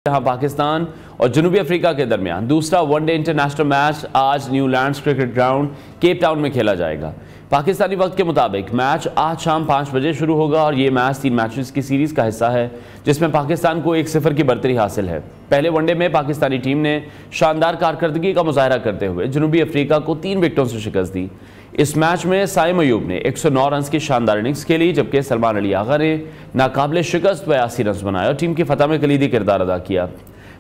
जहां पाकिस्तान और जनूबी अफ्रीका के दरमियान दूसरा वनडे इंटरनेशनल मैच आज Newlands cricket ground Cape Town में खेला जाएगा। पाकिस्तानी वक्त के मुताबिक मैच आज शाम 5 बजे शुरू होगा और ये मैच 3 मैचेस की सीरीज का हिस्सा है जिसमें पाकिस्तान को 1-0 की बढ़तरी हासिल है। पहले वनडे में पाकिस्तानी टीम ने शानदार कारकर्दगी का मुजाहरा करते हुए जनूबी अफ्रीका को 3 विकेटों से शिकस्त दी। इस मैच में साइम अयूब ने 109 रन की शानदार इनिंग्स खेली, जबकि सलमान अली आगा ने नाकाबिले शिकस्त 82 रन बनाए और टीम की फतह में कलीदी किरदार अदा किया।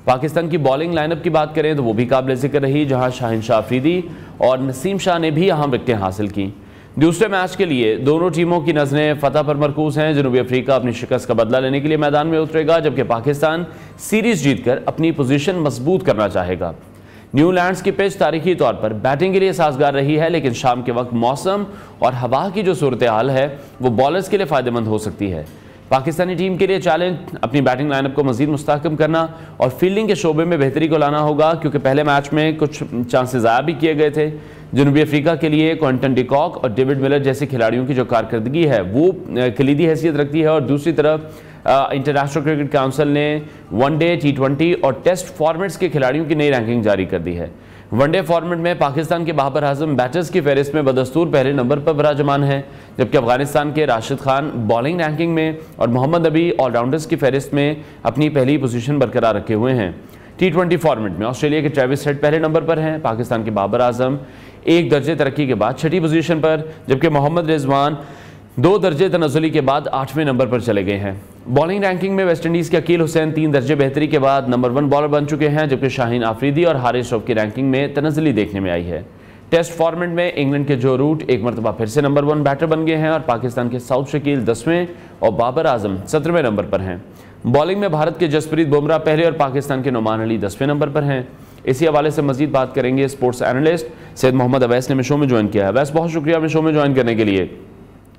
पाकिस्तान की बॉलिंग लाइनअप की बात करें तो वो भी काबिल जिक्र रही, जहां शाहिनशाह अफरीदी और नसीम शाह ने भी अहम विकेटें हासिल की। दूसरे मैच के लिए दोनों टीमों की नजरें फतह पर मरकूज हैं। जनूबी अफ्रीका अपनी शिकस्त का बदला लेने के लिए मैदान में उतरेगा, जबकि पाकिस्तान सीरीज जीतकर अपनी पोजीशन मजबूत करना चाहेगा। न्यूलैंड्स की पिच तारीखी तौर पर बैटिंग के लिए साजगार रही है, लेकिन शाम के वक्त मौसम और हवा की जो सूरत हाल है वो बॉलर्स के लिए फायदेमंद हो सकती है। पाकिस्तानी टीम के लिए चैलेंज अपनी बैटिंग लाइनअप को मजीद मुस्तहकम करना और फील्डिंग के शोबे में बेहतरी को लाना होगा, क्योंकि पहले मैच में कुछ चांसेस ज़ाया भी किए गए थे। जनूबी अफ्रीका के लिए क्विंटन डी कॉक और डेविड मिलर जैसे खिलाड़ियों की जो कारकर्दगी है वो कलीदी हैसियत रखती है, और दूसरी तरफ इंटरनेशनल क्रिकेट काउंसिल ने वनडे, टी20 और टेस्ट फॉर्मेट्स के खिलाड़ियों की नई रैंकिंग जारी कर दी है। वनडे फॉर्मेट में पाकिस्तान के बाबर आजम बैटर्स की फहरिस्त में बदस्तूर पहले नंबर पर विराजमान है, जबकि अफगानिस्तान के राशिद खान बॉलिंग रैंकिंग में और मोहम्मद नबी ऑलराउंडर्स की फहरिस्त में अपनी पहली पोजीशन बरकरार रखे हुए हैं। टी20 फॉर्मेट में ऑस्ट्रेलिया के ट्रेविस हेड पहले नंबर पर हैं, पाकिस्तान के बाबर आजम 1 दर्जे तरक्की के बाद 6ठी पोजीशन पर, जबकि मोहम्मद रिजवान 2 दर्जे तनज़ुली के बाद 8वें नंबर पर चले गए हैं। बॉलिंग रैंकिंग में वेस्टइंडीज़ के अकील हुसैन 3 दर्जे बेहतरी के बाद नंबर 1 बॉलर बन चुके हैं, जबकि शाहीन आफरीदी और हारिस रऊफ की रैंकिंग में तनज़ुली देखने में आई है। टेस्ट फॉर्मेट में इंग्लैंड के जो रूट एक मरतबा फिर से नंबर 1 बैटर बन गए हैं और पाकिस्तान के साउथ शकील 10वें और बाबर आजम 17वें नंबर पर हैं। बॉलिंग में भारत के जसप्रीत बुमराह पहले और पाकिस्तान के नुमान अली 10वें नंबर पर हैं। इसी हवाले से मजीद बात करेंगे स्पोर्ट्स एनालिस्ट सैयद मोहम्मद अवैस ने शो में ज्वाइन किया है। अवैस, बहुत शुक्रिया हमें शो में ज्वाइन करने के लिए।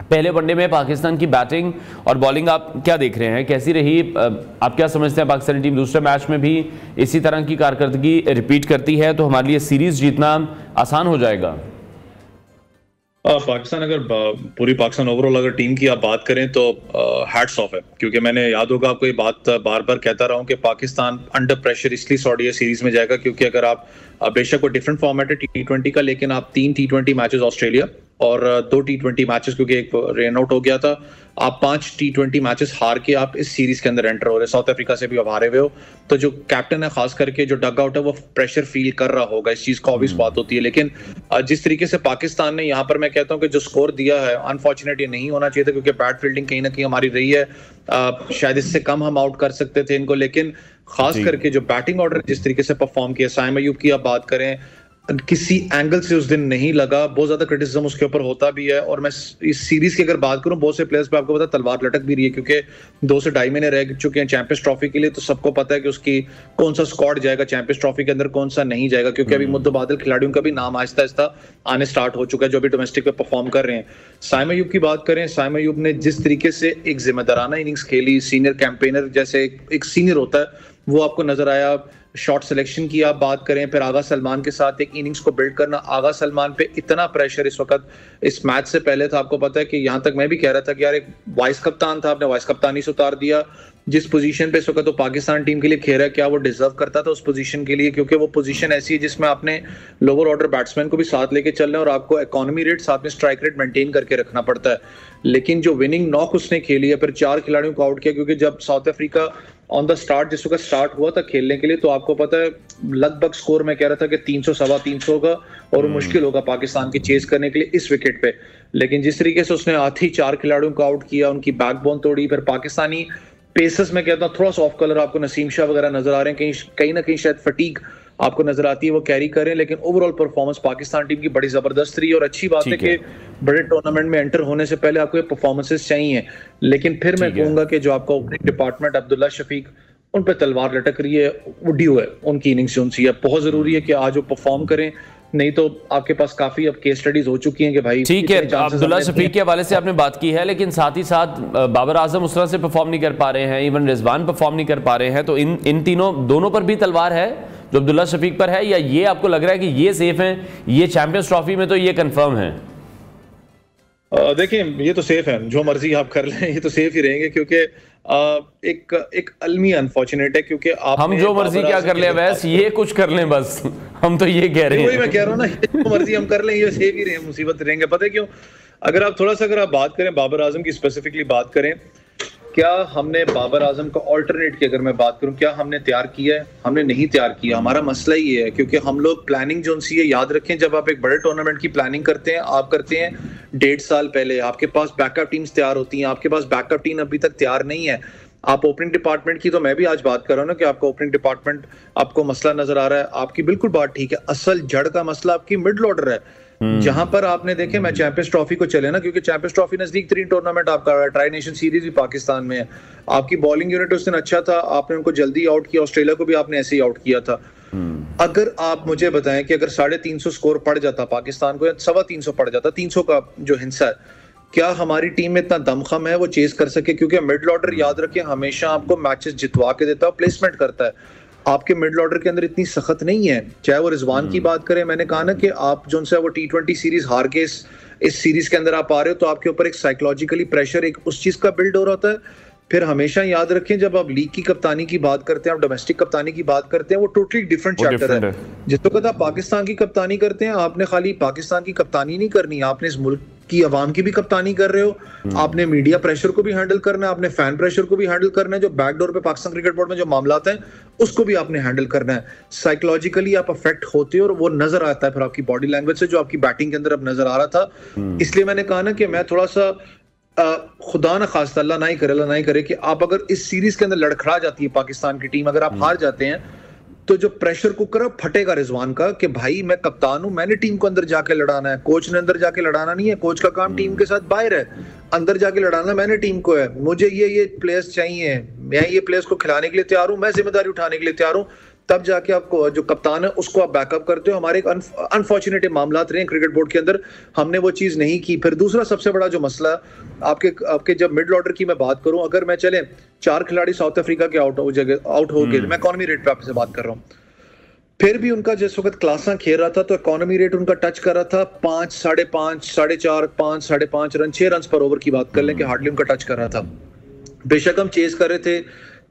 पहले वनडे में पाकिस्तान की बैटिंग और बॉलिंग आप क्या देख रहे हैं, कैसी रही? आप क्या समझते हैं पाकिस्तानी टीम दूसरे मैच में भी इसी तरह की कारकर्दगी रिपीट करती है तो हमारे लिए सीरीज जीतना आसान हो जाएगा? पाकिस्तान अगर पूरी पाकिस्तान ओवरऑल अगर टीम की आप बात करें तो हैट्स ऑफ है, क्योंकि मैंने याद होगा आपको ये बात बार बार कहता रहा हूं कि पाकिस्तान अंडर प्रेशर इसलिए सऊदी सीरीज में जाएगा क्योंकि अगर आप बेशक वो डिफरेंट फॉर्मेट है टी20 का, लेकिन आप 3 टी20 मैचेस ऑस्ट्रेलिया और 2 टी20 मैचेस, क्योंकि एक रेन आउट हो गया था, आप 5 टी20 मैचेस हार के आप इस सीरीज के अंदर एंटर हो रहे। साउथ अफ्रीका से भी आप हारे हुए हो, तो जो कैप्टन है खास करके जो डग आउट है वो प्रेशर फील कर रहा होगा, इस चीज को ऑब्वियस बात होती है। लेकिन जिस तरीके से पाकिस्तान ने यहाँ पर मैं कहता हूँ कि जो स्कोर दिया है अनफॉर्चुनेट ये नहीं होना चाहिए था, क्योंकि बैट फील्डिंग कहीं ना कहीं हमारी रही है, शायद इससे कम हम आउट कर सकते थे इनको, लेकिन खास करके जो बैटिंग ऑर्डर जिस तरीके से परफॉर्म किया, साइम अयूब की आप बात करें, किसी एंगल से उस दिन नहीं लगा, बहुत ज्यादा क्रिटिसिज्म उसके ऊपर होता भी है। और मैं इस सीरीज की अगर बात करूं, बहुत से प्लेयर्स पे आपको पता तलवार लटक भी रही है, क्योंकि 2 से 2.5 महीने रह चुके हैं चैंपियंस ट्रॉफी के लिए, तो सबको पता है कि उसकी कौन सा स्क्वाड जाएगा चैंपियंस ट्रॉफी के अंदर, कौन सा नहीं जाएगा, क्योंकि अभी मुद्दबादल खिलाड़ियों का भी नाम आहिस्ता आहिस्ता आने स्टार्ट हो चुका है जो अभी डोमेस्टिक पे परफॉर्म कर रहे हैं। साइम अयूब की बात करें, साइम अयूब ने जिस तरीके से एक जिम्मेदाराना इनिंग्स खेली, सीनियर कैंपेनर जैसे एक सीनियर होता है वो आपको नजर आया। शॉट सिलेक्शन की आप बात करें, फिर आगा सलमान के साथ एक इनिंग्स को बिल्ड करना, आगा सलमान पे इतना प्रेशर इस वक्त इस मैच से पहले था, आपको पता है कि यहां तक मैं भी कह रहा था कि यार एक वाइस कप्तान था, आपने वाइस कप्तानी से उतार दिया। जिस पोजीशन पे इस वक्त तो पाकिस्तान टीम के लिए खेल रहा है, क्या वो डिजर्व करता था उस पोजीशन के लिए? क्योंकि वो पोजीशन ऐसी है जिसमें आपने लोअर ऑर्डर बैट्समैन को भी साथ लेके चलना है और आपको इकोनॉमी रेट साथ में स्ट्राइक रेट मेंटेन करके रखना पड़ता है। लेकिन जो विनिंग नॉक उसने खेली है, फिर 4 खिलाड़ियों को आउट किया, क्योंकि जब south Africa on the start जिस वक्त स्टार्ट हुआ था खेलने के लिए, तो आपको पता है लगभग स्कोर मैं कह रहा था कि 300 सवा 300 का, और मुश्किल होगा पाकिस्तान की चेस करने के लिए इस विकेट पे। लेकिन जिस तरीके से उसने आते ही 4 खिलाड़ियों को आउट किया, उनकी बैकबोन तोड़ी, फिर पाकिस्तानी पेसर्स में कहता हूँ थोड़ा सा ऑफ कलर आपको नसीम शाह वगैरह नजर आ रहे हैं, कहीं ना कहीं शायद फटीग आपको नजर आती है, वो कैरी करें, लेकिन ओवरऑल परफॉर्मेंस पाकिस्तान टीम की बड़ी जबरदस्त रही। और अच्छी बात है कि बड़े टूर्नामेंट में एंटर होने से पहले आपको ये परफॉर्मेंसेस चाहिए, लेकिन फिर मैं कहूंगा कि जो आपका ओपनिंग डिपार्टमेंट अब्दुल्ला शफीक उन पे तलवार लटक रही है, वो ड्यू है उनकी इनिंग्स जो उनसी है, बहुत जरूरी है कि आज वो परफॉर्म करें, नहीं तो आपके पास काफी अब केस स्टडीज हो चुकी हैं कि भाई ठीक है। अब्दुल्ला शफीक के हवाले से आपने बात की है, लेकिन साथ ही साथ बाबर आजम उस तरह से परफॉर्म नहीं कर पा रहे हैं, इवन रिजवान परफॉर्म नहीं कर पा रहे हैं, तो इन तीनों दोनों पर भी तलवार है जो अब्दुल्ला शफीक पर है, या ये आपको लग रहा है कि ये सेफ हैं, ये चैंपियंस ट्रॉफी में तो ये कंफर्म है? देखिए ये तो सेफ है, जो मर्जी आप कर लें ये तो सेफ ही रहेंगे, क्योंकि एक अलमी अनफॉर्चुनेट है, क्योंकि हम जो मर्जी क्या कर ले वैसे ये कुछ कर लें बस, हम तो ये कह रहे हैं। वही मैं कह रहा हूँ ना, जो मर्जी हम कर लें ये सेव ही रहे, मुसीबत रहेंगे। पता है क्यों? अगर आप बात करें बाबर आजम की, स्पेसिफिकली बात करें, क्या हमने बाबर आजम का ऑल्टरनेट की अगर मैं बात करूं, क्या हमने तैयार किया है? हमने नहीं तैयार किया। हमारा मसला ये है क्योंकि हम लोग प्लानिंग जो सी है, याद रखें जब आप एक बड़े टूर्नामेंट की प्लानिंग करते हैं, आप करते हैं 1.5 साल पहले, आपके पास बैकअप टीम्स तैयार होती हैं, आपके पास बैकअप टीम अभी तक तैयार नहीं है। आप ओपनिंग डिपार्टमेंट की, तो मैं भी आज बात कर रहा हूं ना कि आपका ओपनिंग डिपार्टमेंट आपको मसला नजर आ रहा है, आपकी बिल्कुल बात ठीक है। असल जड़ का मसला आपकी मिडल ऑर्डर है, जहां पर आपने देखे, मैं चैंपियंस ट्रॉफी को चले ना, क्योंकि चैंपियंस ट्रॉफी नजदीक तरीन टूर्नामेंट आपका ट्राई नेशन सीरीज भी पाकिस्तान में है। आपकी बॉलिंग यूनिट उस दिन अच्छा था, आपने उनको जल्दी आउट किया, ऑस्ट्रेलिया को भी आपने ऐसे ही आउट किया था। अगर आप मुझे बताएं कि अगर 350 स्कोर पड़ जाता पाकिस्तान को, या 350 पड़ जाता, 300 का जो हिस्सा है, क्या हमारी टीम में इतना दमखम है वो चेस कर सके? क्योंकि मिडल ऑर्डर याद रखें हमेशा आपको मैचेस जितवा के देता है, प्लेसमेंट करता है। आपके मिडल ऑर्डर के अंदर इतनी सख्त नहीं है। चाहे वो रिजवान की बात करें, मैंने कहा ना कि आप जो है वो T20 सीरीज हार के इस सीरीज के अंदर आप आ रहे हो, तो आपके ऊपर एक साइकोलॉजिकली प्रेशर एक उस चीज का बिल्ड हो रहा होता है। फिर हमेशा याद रखें जब आप लीग की कप्तानी की बात करते हैं, आप डोमेस्टिक कप्तानी की बात करते हैं, वो टोटली डिफरेंट चैप्टर है। जिस वक्त आप पाकिस्तान की कप्तानी करते हैं, आपने खाली पाकिस्तान की कप्तानी नहीं करनी, आपने इस मुल्क की आवाम की भी कप्तानी कर रहे हो, आपने मीडिया प्रेशर को भी हैंडल करना है, आपने फैन प्रेशर को भी हैंडल करना है, जो बैकडोर पे पाकिस्तान क्रिकेट बोर्ड में जो मामलात हैं उसको भी आपने हैंडल करना है। साइकोलॉजिकली आप अफेक्ट होते हो और वो नजर आता है फिर आपकी बॉडी लैंग्वेज से, जो आपकी बैटिंग के अंदर अब नजर आ रहा था। इसलिए मैंने कहा ना कि मैं थोड़ा सा खुदा ना खास्ता, अल्लाह ना ही करे कि आप अगर इस सीरीज के अंदर लड़खड़ा जाती है पाकिस्तान की टीम, अगर आप हार जाते हैं, तो जो प्रेशर कुकर फटेगा रिजवान का कि भाई मैं कप्तान हूं, मैंने टीम को अंदर जाके लड़ाना है, कोच ने अंदर जाके लड़ाना नहीं है। कोच का काम टीम के साथ बाहर है, अंदर जाके लड़ाना मैंने टीम को है। मुझे ये प्लेयर्स चाहिए, मैं ये प्लेयर्स को खिलाने के लिए तैयार हूं, मैं जिम्मेदारी उठाने के लिए तैयार हूं। तब जाके आपको जो कप्तान है उसको आप बैकअप करते हो। हमारे एक अनफॉर्चुनेट मामलात रहे क्रिकेट बोर्ड के अंदर, हमने वो चीज नहीं की। फिर दूसरा सबसे बड़ा जो मसला आपके जब मिडल ऑर्डर की मैं बात करूं, अगर मैं चले 4 खिलाड़ी साउथ अफ्रीका के आउट हो गए, मैं इकोनॉमी रेट पे आपसे बात कर रहा हूं, फिर भी उनका जिस वक्त क्लासा खेल रहा था तो इकोनॉमी रेट उनका टच कर रहा था 5, 5.5, 4.5, 5, 5.5 रन, 6 रन पर ओवर की बात कर लें कि हार्डली उनका टच कर रहा था। बेशक हम चेस कर रहे थे,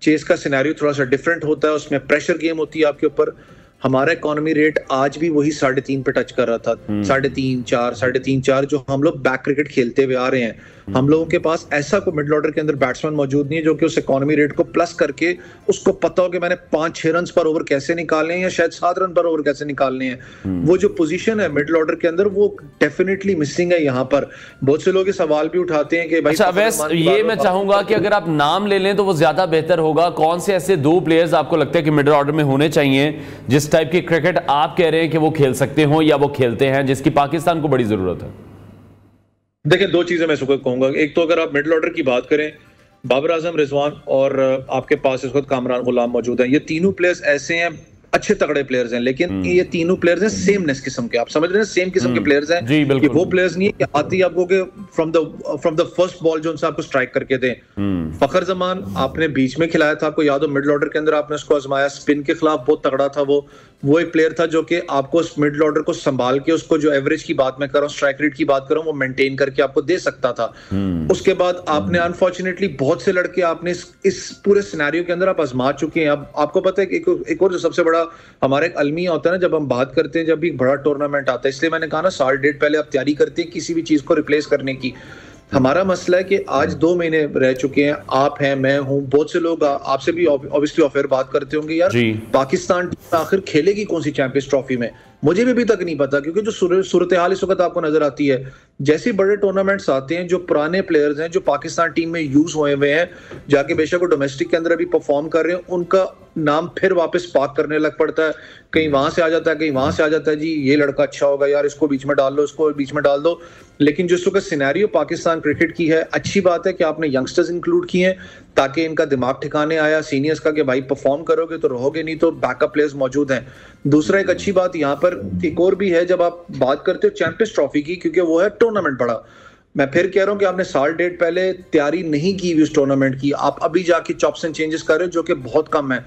चेस का सिनेरियो थोड़ा सा डिफरेंट होता है, उसमें प्रेशर गेम होती है आपके ऊपर। हमारा इकोनॉमी रेट आज भी वही 3.5 पे टच कर रहा था, 3.5, 4, 3.5, 4, जो हम लोग बैक क्रिकेट खेलते हुए आ रहे हैं। हम लोगों के पास ऐसा कोई मिडल ऑर्डर के अंदर बैट्समैन मौजूद नहीं है जो कि उस इकोनॉमी रेट को प्लस करके उसको पता हो कि मैंने 5-6 रन पर ओवर कैसे निकालने हैं या शायद 7 रन पर ओवर कैसे निकालने हैं। वो जो पोजीशन है मिडल ऑर्डर के अंदर वो डेफिनेटली मिसिंग है। यहाँ पर बहुत से लोग ये सवाल भी उठाते हैं कि भाई ये मैं चाहूंगा कि अगर आप नाम ले लें तो वो ज्यादा बेहतर होगा। कौन से ऐसे 2 प्लेयर्स आपको लगता है कि मिडल ऑर्डर में होने चाहिए जिस टाइप की क्रिकेट आप कह रहे हैं कि वो खेल सकते हो या वो खेलते हैं, जिसकी पाकिस्तान को बड़ी जरूरत है? देखिए, 2 चीजें मैं इसको कहूंगा। एक तो अगर आप मिडल ऑर्डर की बात करें, बाबर आजम, रिजवान और आपके पास इस वक्त कामरान गुलाम मौजूद हैं। ये तीनों प्लेयर्स ऐसे हैं, अच्छे तगड़े प्लेयर्स हैं, लेकिन ये तीनों प्लेयर्स हैं सेमनेस किस्म के। आप समझ रहे हैं, सेम किस्म के प्लेयर्स हैं। ये वो प्लेयर्स नहीं है कि आते ही आपको के फ्रॉम द फर्स्ट बॉल जो उनसे आपको स्ट्राइक करके दें। फखर जमान आपने बीच में खिलाया था, आपको याद हो मिडल ऑर्डर के अंदर आपने उसको आजमाया, स्पिन के खिलाफ बहुत तगड़ा था वो एक प्लेयर था जो कि आपको उस मिडल ऑर्डर को संभाल के उसको जो एवरेज की बात मैं कर रहा हूँ, स्ट्राइक रेट की बात कर रहा हूँ, वो मेंटेन करके आपको दे सकता था। उसके बाद आपने अनफॉर्चुनेटली बहुत से लड़के आपने इस पूरे सिनेरियो के अंदर आप आजमा चुके हैं। अब आपको पता है एक और जो सबसे बड़ा हमारा एक अलमिया होता है ना, जब हम बात करते हैं, जब भी बड़ा टूर्नामेंट आता है, इसलिए मैंने कहा ना 1 डेढ़ पहले आप तैयारी करते हैं किसी भी चीज को रिप्लेस करने की। हमारा मसला है कि आज 2 महीने रह चुके हैं, आप हैं, मैं हूं, बहुत से लोग आपसे भी ऑब्वियसली ऑफर बात करते होंगे, यार पाकिस्तान आखिर खेलेगी कौन सी चैंपियंस ट्रॉफी में? मुझे भी अभी तक नहीं पता, क्योंकि जो सूरत हाल इस वक्त आपको नजर आती है, जैसे बड़े टूर्नामेंट्स आते हैं, जो पुराने प्लेयर्स हैं जो पाकिस्तान टीम में यूज हुए हुए हैं, जाके बेशक वो डोमेस्टिक के अंदर अभी परफॉर्म कर रहे हैं, उनका नाम फिर वापस पाक करने लग पड़ता है। कहीं वहां से आ जाता है, कहीं वहां से आ जाता है, जी ये लड़का अच्छा होगा यार, इसको बीच में डाल लो, इसको बीच में डाल दो। लेकिन जिस वक्त सिनेरियो पाकिस्तान क्रिकेट की है, अच्छी बात है कि आपने यंगस्टर्स इंक्लूड किए हैं ताकि इनका दिमाग ठिकाने आया, सीनियर्स का कि भाई परफॉर्म करोगे तो रहोगे, नहीं तो बैकअप प्लेयर्स मौजूद हैं। दूसरा एक अच्छी बात यहाँ पर एक और भी है, जब आप बात करते हो चैंपियंस ट्रॉफी की, क्योंकि वो है टूर्नामेंट बड़ा, मैं फिर कह रहा हूं कि आपने 1 डेढ़ पहले तैयारी नहीं की हुई उस टूर्नामेंट की, आप अभी जाके चॉप्स एंड चेंजेस कर रहे हो जो कि बहुत कम है।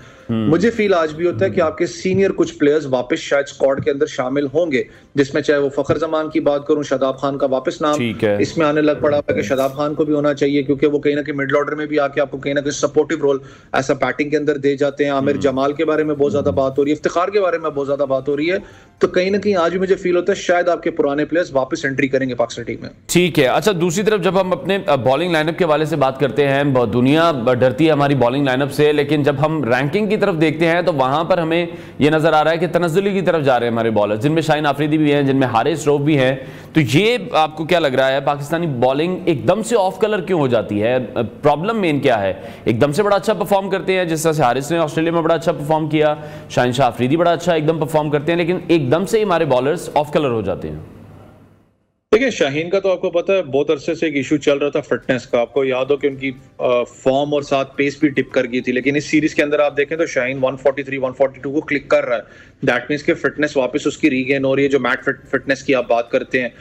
मुझे फील आज भी होता है कि आपके सीनियर कुछ प्लेयर्स वापस शायद स्क्वाड के अंदर शामिल होंगे, जिसमें चाहे वो फखर जमान की बात करूं, शादाब खान का वापस नाम इसमें आने लग पड़ा है कि शादाब खान को भी होना चाहिए, क्योंकि वो कहीं ना कहीं मिडिल ऑर्डर में भी आके आपको कहीं ना कहीं सपोर्टिव रोल ऐसा बैटिंग के अंदर दे जाते हैं। आमिर जमाल के बारे में बहुत ज्यादा बात हो रही है, इफ्तिखार के बारे में बहुत ज्यादा बात हो रही है, तो कहीं ना कहीं आज भी मुझे फील होता है शायद आपके पुराने प्लेयर्स वापस एंट्री करेंगे पाकिस्तान टीम में। ठीक है, अच्छा दूसरी तरफ जब हम अपने बॉलिंग लाइनअप के हवाले से बात करते हैं, दुनिया डरती है हमारी बॉलिंग लाइनअप से, लेकिन जब हम रैंकिंग की तरफ देखते हैं तो वहां पर हमें यह नजर आ रहा है कि तनज़्ज़ुली की तरफ जा रहे हैं हमारे बॉलर, जिनमें शाहीन आफरीदी भी हैं, जिनमें हारिस रऊफ भी हैं। तो ये आपको क्या लग रहा है, पाकिस्तानी बॉलिंग एकदम से ऑफ कलर क्यों हो जाती है? प्रॉब्लम मेन क्या है? एकदम से बड़ा अच्छा परफॉर्म करते हैं, जिस तरह से हारिस ने ऑस्ट्रेलिया में बड़ा अच्छा परफॉर्म किया, शाहीन आफरीदी बड़ा अच्छा एकदम परफॉर्म करते हैं, लेकिन एकदम से हमारे बॉलर्स ऑफ कलर हो जाते हैं। देखिए, शाहीन का तो आपको पता है बहुत अरसे से एक इशू चल रहा था फिटनेस का। आपको याद हो कि उनकी फॉर्म और साथ पेस भी डिप कर गई थी, लेकिन इस सीरीज के अंदर आप देखें तो शाहीन 143 142 को क्लिक कर रहा है। दैट मींस कि फिटनेस वापस उसकी रीगेन हो रही है। जो मैट फिटनेस की आप बात करते हैं,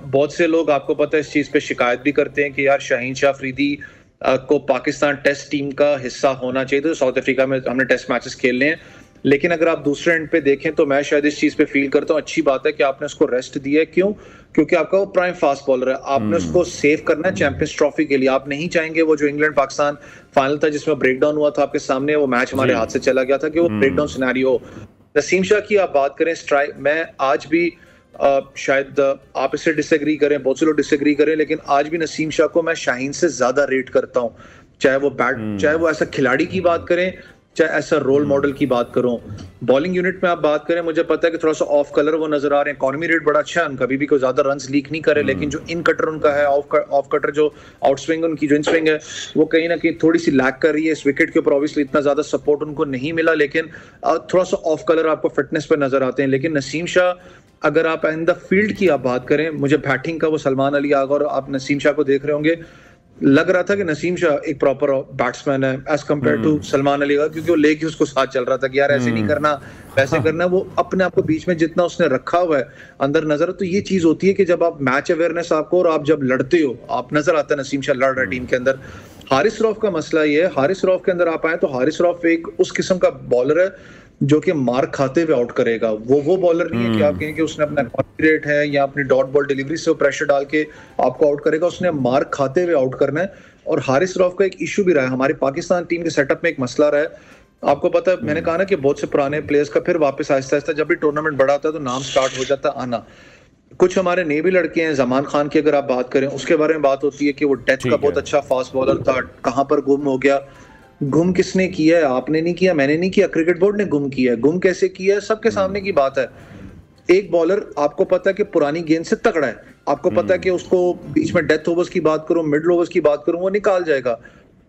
बहुत से लोग आपको पता है इस चीज पे शिकायत भी करते हैं कि यार शाहीन शाह अफरीदी को पाकिस्तान टेस्ट टीम का हिस्सा होना चाहिए। तो साउथ अफ्रीका में हमने टेस्ट मैचेस खेलने हैं, लेकिन अगर आप दूसरे एंड पे देखें तो मैं शायद इस चीज पे फील करता हूँ अच्छी बात है कि आपने उसको रेस्ट दिया है। क्यों? क्योंकि आपका वो प्राइम फास्ट बॉलर है, आपने उसको सेव करना है चैंपियंस ट्रॉफी के लिए। आप नहीं चाहेंगे वो जो इंग्लैंड पाकिस्तान फाइनल था जिसमें ब्रेकडाउन हुआ था आपके सामने, वो मैच हमारे हाथ से चला गया था, कि वो ब्रेकडाउन सिनेरियो। नसीम शाह की आप बात करें, स्ट्राइक, मैं आज भी शायद आप इससे डिसएग्री करें, बहुत से लोग डिसएग्री करें, लेकिन आज भी नसीम शाह को मैं शाहीन से ज्यादा रेट करता हूं। चाहे वो चाहे वो ऐसा खिलाड़ी की बात करें, चाहे ऐसा रोल मॉडल की बात करूं। बॉलिंग यूनिट में आप बात करें, मुझे पता है कि थोड़ा सा ऑफ कलर वो नजर आ रहे हैं। इकॉनमी रेट बड़ा अच्छा है उनका, कभी भी कोई ज्यादा रन्स लीक नहीं करे, लेकिन जो इन कटर उनका है, ऑफ कटर जो आउट स्विंग उनकी जो इन स्विंग है, वो कहीं ना कहीं थोड़ी सी लैक कर रही है। इस विकेट के ऊपर ऑब्वियसली इतना ज्यादा सपोर्ट उनको नहीं मिला, लेकिन थोड़ा सा ऑफ कलर आपको फिटनेस पर नजर आते हैं। लेकिन नसीम शाह, अगर आप इन द फील्ड की आप बात करें, मुझे बैटिंग का वो सलमान अली आगा और आप नसीम शाह को देख रहे होंगे, लग रहा था कि नसीम शाह एक प्रॉपर बैट्समैन है as compare to Salman Ali का, क्योंकि वो लेके उसको साथ चल रहा था कि यार ऐसे नहीं करना, वैसे करना। वो अपने आप को बीच में जितना उसने रखा हुआ है अंदर नजर। तो ये चीज होती है कि जब आप मैच अवेयरनेस आपको, और आप जब लड़ते हो, आप नजर आता है नसीम शाह लड़ रहा है टीम के अंदर। हारिस रऊफ का मसला ये है, हारिस रऊफ के अंदर आप आए तो हारिस रऊफ एक उस किस्म का बॉलर है जो कि मार खाते हुए आउट करेगा। वो बॉलर नहीं है कि आप कहें कि उसने अपना कॉन्फिडेंट है या अपनी डॉट बॉल डिलीवरी से वो प्रेशर डाल के आपको आउट करेगा। उसने मार खाते हुए आउट करना है। और हारिस रऊफ का एक इशू भी रहा है हमारी पाकिस्तान टीम के सेटअप में, एक मसला रहा है। आपको पता है, मैंने कहा ना कि बहुत से पुराने प्लेयर्स का फिर वापस आहिस्ता आहिस्ता जब भी टूर्नामेंट बड़ा होता है तो नाम स्टार्ट हो जाता है आना। कुछ हमारे नए भी लड़के हैं, जमान खान की अगर आप बात करें, उसके बारे में बात होती है कि वो डेथ का बहुत अच्छा फास्ट बॉलर था, कहां पर गुम हो गया। गुम किसने किया है? आपने नहीं किया, मैंने नहीं किया, क्रिकेट बोर्ड ने गुम किया है। गुम कैसे किया है? सबके सामने की बात है। एक बॉलर आपको पता है कि पुरानी गेंद से तगड़ा है, आपको पता है कि उसको बीच में डेथ ओवर्स की बात करूं, मिडिल ओवर्स की बात करूं, वो निकाल जाएगा।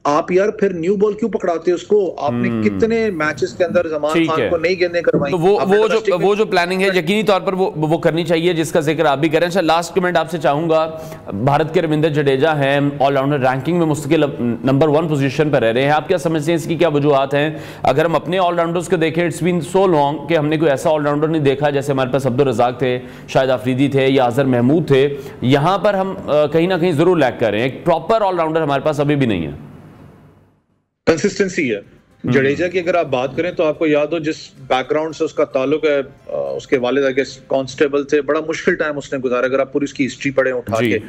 आप यार फिर न्यू बॉल क्यों पकड़ाते हो उसको? आपने कितने मैचेस के अंदर जमान खान को नई गेंदें करवाई। तो वो जो प्लानिंग है यकीनी तौर पर वो करनी चाहिए, जिसका जिक्र आप भी करें। लास्ट कमेंट आपसे चाहूंगा, भारत के रविंद्र जडेजा हैं, ऑलराउंडर रैंकिंग में मुस्तकिल नंबर 1 पोजीशन पर रह रहे हैं। आप क्या समझते हैं, इसकी क्या वजूहत हैं? अगर हम अपने ऑलराउंडर्स को देखें, इट्स बीन सो लॉन्ग कि हमने कोई ऐसा ऑलराउंडर नहीं देखा। जैसे हमारे पास अब्दुल रज़ाक थे, शाहिद आफरीदी थे या अजहर महमूद थे। यहां पर हम कहीं ना कहीं जरूर लैग कर रहे हैं। एक प्रॉपर ऑलराउंडर हमारे पास अभी भी नहीं है। कंसिस्टेंसी है। जडेजा की अगर आप बात करें तो आपको याद हो जिस बैकग्राउंड से उसका ताल्लुक है, उसके वालिद आगे कांस्टेबल थे, बड़ा मुश्किल टाइम उसने गुजारा। अगर आप पूरी उसकी हिस्ट्री पढ़े उठा के,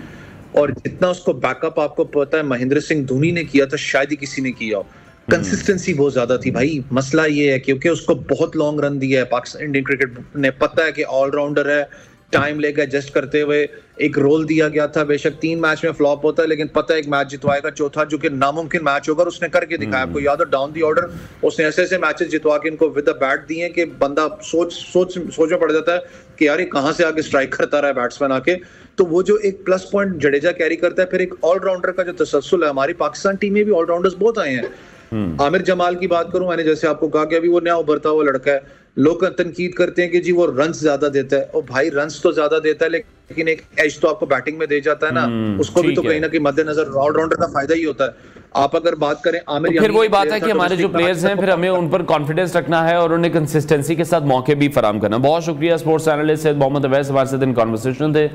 और जितना उसको बैकअप आपको पता है महेंद्र सिंह धोनी ने किया था, शायद ही किसी ने किया हो। कंसिस्टेंसी बहुत ज्यादा थी भाई। मसला ये है क्योंकि उसको बहुत लॉन्ग रन दिया है पाकिस्तान इंडियन क्रिकेट ने, पता है कि ऑलराउंडर है, टाइम लेकर एडजस्ट करते हुए एक रोल दिया गया था। बेशक 3 मैच में फ्लॉप होता है, लेकिन पता है एक मैच जितवाएगा, चौथा जो कि नामुमकिन मैच होगा, उसने करके दिखाया। आपको याद हो डाउन दी ऑर्डर उसने ऐसे ऐसे मैचेस जितवा के इनको विद द बैट दिए कि बंदा सोच में पड़ जाता है कि यार ये कहां से आके स्ट्राइक करता रहा है बैट्समैन आके। तो वो जो एक प्लस पॉइंट जडेजा कैरी करता है, फिर एक ऑलराउंडर का जो तसलसल है। हमारी पाकिस्तान टीम में भी ऑलराउंडर्स बहुत आए हैं। आमिर जमाल की बात करूं, मैंने जैसे आपको कहा कि अभी वो नया उभरता हुआ लड़का है। लोग तनकीद करते हैं कि जी वो रन्स ज्यादा देता है। और भाई रन्स तो ज्यादा देता है, लेकिन एक एज तो आपको बैटिंग में दे जाता है ना, उसको भी तो कहीं ना कहीं मद्देनजर ऑलराउंडर का फायदा ही होता है। आप अगर बात करें आमिर, तो फिर वही बात है कि हमारे जो प्लेयर्स हैं, फिर हमें उन पर कॉन्फिडेंस रखना है और उन्हें कंसिस्टेंसी के साथ मौके भी फराहम करना। बहुत शुक्रिया स्पोर्ट्स एनालिस्ट सैयद मोहम्मद अवैस हमारे साथ इन कॉन्वर्सेशन थे।